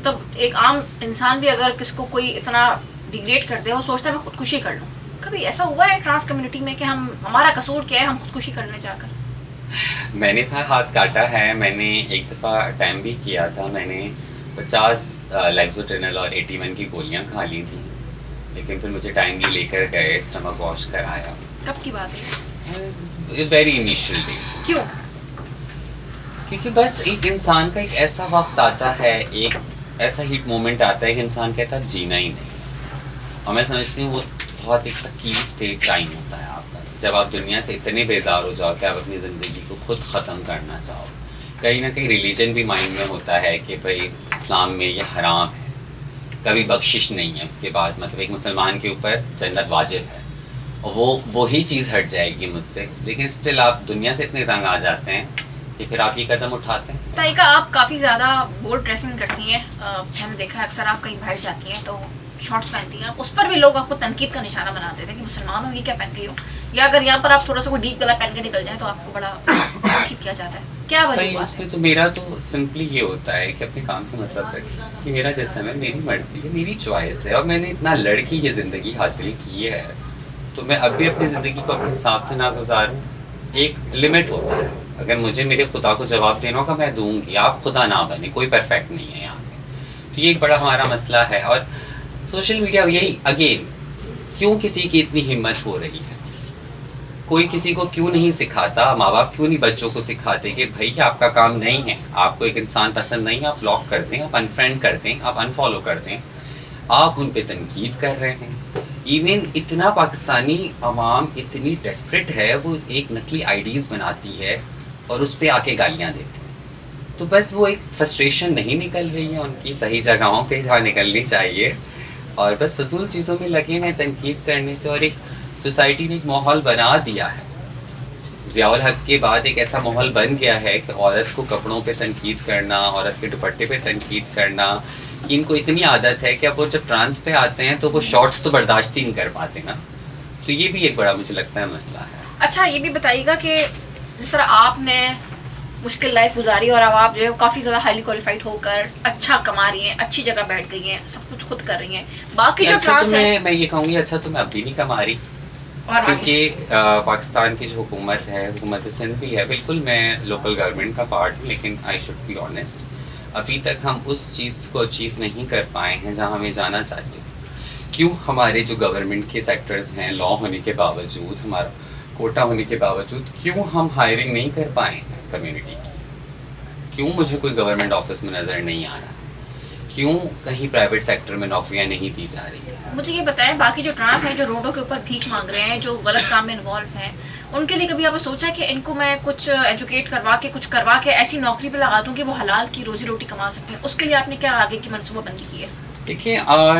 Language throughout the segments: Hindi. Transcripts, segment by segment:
मतलब एक आम इंसान भी अगर किसको कोई इतना डिग्रेड कर दे, वो सोचता है मैं खुदकुशी कर लूँ। कभी ऐसा हुआ है ट्रांस कम्युनिटी में कि हम हमारा कसूर क्या है, हम खुदकुशी करने जाकर? मैंने था हाथ काटा है। मैंने एक दफ़ा टाइम भी किया था। मैंने 50 लेक्सोटेनल और 81 की गोलियां खा ली थी, लेकिन फिर मुझे टाइम भी लेकर गए, स्टमक वॉश कराया। कब की बात है? Very initial days. क्यों? क्योंकि बस एक इंसान का एक ऐसा वक्त आता है, एक ऐसा हीट मोमेंट आता है कि इंसान कहता है अब जीना ही नहीं। और मैं समझती हूँ वो बहुत एक तकलीफ स्टेट टाइम होता है आपका, जब आप दुनिया से इतने बेजार हो जाओ कि आप अपनी ज़िंदगी को खुद ख़त्म करना चाहो। कहीं ना कहीं रिलीजन भी माइंड में होता है कि भाई इस्लाम में ये हराम है, कभी बख्शिश नहीं है उसके बाद, मतलब एक मुसलमान के ऊपर जन्नत वाजिब है, और वो वही चीज़ हट जाएगी मुझसे। लेकिन स्टिल आप दुनिया से इतने तंग आ जाते हैं कि फिर आप ये कदम उठाते हैं। ताइका, आप काफ़ी ज़्यादा बोल्ड ड्रेसिंग करती हैं। मैंने देखा है अक्सर आप कहीं बाहर जाती हैं तो शॉर्ट्स पहनती हैं, उस पर भी लोग आपको तनकीद का निशाना बना देते हैं कि मुसलमान हो, ये क्या पहन रही हो। या अगर यहाँ पर आप थोड़ा सा कोई डीप गला पहन के निकल जाए तो आपको बड़ा तनकीद किया जाता है। क्या वजह बात उसमें है? तो मेरा तो सिंपली ये होता है कि अपने काम से मतलब रखिए कि मेरा जिस्म है, मेरी मर्जी है, मेरी चॉइस है, और मैंने इतना लड़की ये ज़िंदगी हासिल की है, तो मैं अब भी अपनी ज़िंदगी को अपने हिसाब से ना गुजारूँ। एक लिमिट होता है। अगर मुझे मेरे खुदा को जवाब देना होगा मैं दूंगी, आप खुदा ना बने, कोई परफेक्ट नहीं है यहाँ पे। तो ये एक बड़ा हमारा मसला है। और सोशल मीडिया यही अगेन, क्यों किसी की इतनी हिम्मत हो रही है? कोई किसी को क्यों नहीं सिखाता, माँ बाप क्यों नहीं बच्चों को सिखाते कि भाई आपका काम नहीं है, आपको एक इंसान पसंद नहीं है आप ब्लॉक कर दें, आप अनफ्रेंड कर दें, आप अनफॉलो कर दें, आप उन पे तनकीद कर रहे हैं। इवन इतना पाकिस्तानी अवाम इतनी डेस्परेट है, वो एक नकली आईडीज़ बनाती है और उस पर आके गालियाँ देते हैं। तो बस वो एक फ्रस्ट्रेशन नहीं निकल रही है उनकी सही जगहों पे जहाँ निकलनी चाहिए, और बस फजूल चीज़ों में लगे हैं तनकीद करने से। और एक सोसाइटी ने एक माहौल बना दिया है, ज़ियाउल हक के बाद एक ऐसा माहौल बन गया है कि औरत को कपड़ों पे तनकीद करना, औरत के दुपट्टे पे तनकीद करना, कि इनको इतनी आदत है कि अब वो जब ट्रांस पे आते हैं तो वो शॉर्ट्स तो बर्दाश्त ही नहीं कर पाते ना। तो ये भी एक बड़ा मुझे लगता है मसला है। अच्छा, ये भी बताइएगा कि जिस तरह आपने मुश्किल लाइफ गुजारी और अब आप जो है काफ़ी ज़्यादा हाईली क्वालिफाइड होकर अच्छा कमा रही हैं, अच्छी जगह बैठ गई हैं, सब कुछ खुद कर रही हैं, बाकी जो अच्छा तो ट्रांस है मैं ये कहूँगी, अच्छा तो मैं अब भी नहीं कमा रही, और क्योंकि पाकिस्तान की जो हुकूमत है, हुकूमत सिंध भी है, बिल्कुल मैं लोकल गवर्नमेंट का पार्ट हूँ, लेकिन आई शुड बी ऑनेस्ट, अभी तक हम उस चीज़ को अचीव नहीं कर पाए हैं जहाँ हमें जाना चाहिए। क्यों हमारे जो गवर्नमेंट के सेक्टर्स हैं, लॉ होने के बावजूद, हमारा कोटा होने के बावजूद, क्यों हम हायरिंग नहीं कर पाए हैं कम्युनिटी की? क्यों मुझे कोई गवर्नमेंट ऑफिस में नज़र नहीं आ रहा है? क्यों कहीं प्राइवेट सेक्टर में नौकरियां नहीं दी जा रही? मुझे ये बताएं, बाकी जो ट्रांस हैं जो रोडों के ऊपर भीख मांग रहे हैं, जो गलत काम में इन्वॉल्व हैं, उनके लिए कभी आपने सोचा है कि इनको मैं कुछ एजुकेट करवा के, कुछ करवा के ऐसी नौकरी पे लगा दूं कि वो हलाल की रोजी रोटी कमा सकें? उसके लिए आपने क्या आगे की मनसूबाबंदी की है? देखिए,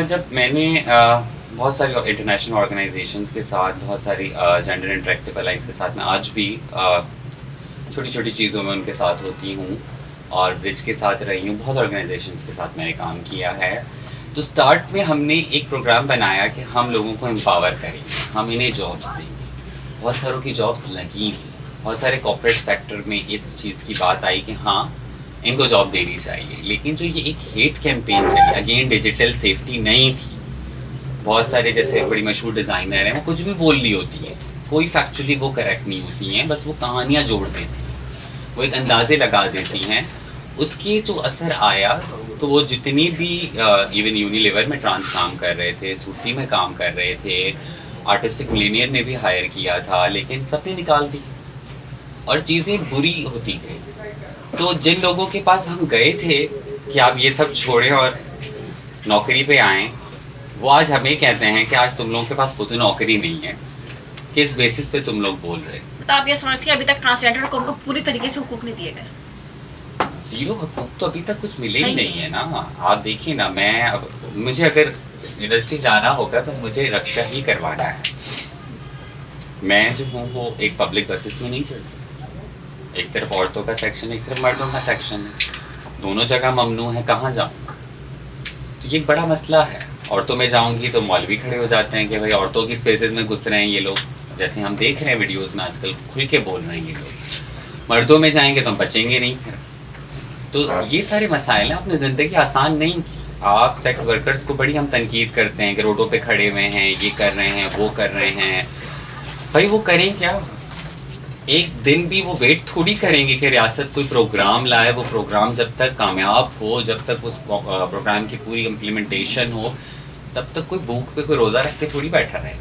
जब मैंने बहुत सारी इंटरनेशनल ऑर्गेनाइजेशंस के साथ, बहुत सारी जेंडर इंटरेक्टिव अलाइंस के साथ, मैं आज भी छोटी छोटी चीज़ों में उनके साथ होती हूँ और ब्रिज के साथ रही हूँ, बहुत ऑर्गेनाइजेशंस के साथ मैंने काम किया है। तो स्टार्ट में हमने एक प्रोग्राम बनाया कि हम लोगों को एम्पावर करेंगे, हम इन्हें जॉब्स देंगे। बहुत सारों की जॉब्स लगी भी, बहुत सारे कॉर्पोरेट सेक्टर में इस चीज़ की बात आई कि हाँ इनको जॉब देनी चाहिए। लेकिन जो ये एक हेट कैंपेन चली, अगेन डिजिटल सेफ्टी नहीं थी, बहुत सारे जैसे बड़ी मशहूर डिज़ाइनर हैं, वो कुछ भी बोल रही होती है, कोई फैक्चुअली वो करेक्ट नहीं होती हैं, बस वो कहानियाँ जोड़ देती हैं, वो एक अंदाज़े लगा देती हैं। उसकी जो असर आया, तो वो जितनी भी इवन यूनिलीवर में ट्रांस काम कर रहे थे, सूती में काम कर रहे थे, आर्टिस्टिक मिलेनियर ने भी हायर किया था, लेकिन सबने निकाल दी और चीज़ें बुरी होती गई। तो जिन लोगों के पास हम गए थे कि आप ये सब छोड़ें और नौकरी पे आएँ, वो आज हमें कहते हैं कि आज तुम लोगों के पास खुद नौकरी नहीं है, किस बेसिस पे तुम लोग बोल रहे? तो आप ये समझते हैं अभी तक ट्रांसजेंडर को उनको पूरी तरीके से हुकूक नहीं दिए गए? जीरो हकूक तो अभी तक कुछ मिले ही नहीं है ना। आप देखिए ना, मैं अब मुझे अगर यूनिवर्सिटी जाना होगा तो मुझे रक्षा ही करवाना है। मैं जो हूँ वो एक पब्लिक बसेस में नहीं चढ़ सकती, एक तरफ औरतों का सेक्शन, एक तरफ मर्दों का सेक्शन है, दोनों जगह ममनू है, कहाँ जाऊँ? तो ये एक बड़ा मसला है। औरतों में जाऊँगी तो मौलवी खड़े हो जाते हैं कि भाई औरतों की स्पेसेस में घुस रहे हैं ये लोग, जैसे हम देख रहे हैं वीडियोज़ में आजकल खुल के बोल रहे हैं ये लोग। मर्दों में जाएंगे तो हम बचेंगे नहीं फिर। तो ये सारे मसाइल हैं, आपने ज़िंदगी आसान नहीं की। आप सेक्स वर्कर्स को बड़ी हम तनकीद करते हैं कि रोडों पे खड़े हुए हैं, ये कर रहे हैं, वो कर रहे हैं। भाई वो करें क्या? एक दिन भी वो वेट थोड़ी करेंगे कि रियासत कोई प्रोग्राम लाए, वो प्रोग्राम जब तक कामयाब हो, जब तक उस प्रोग्राम की पूरी इम्प्लीमेंटेशन हो, तब तक कोई भूख पे कोई रोज़ा रख के थोड़ी बैठा रहे।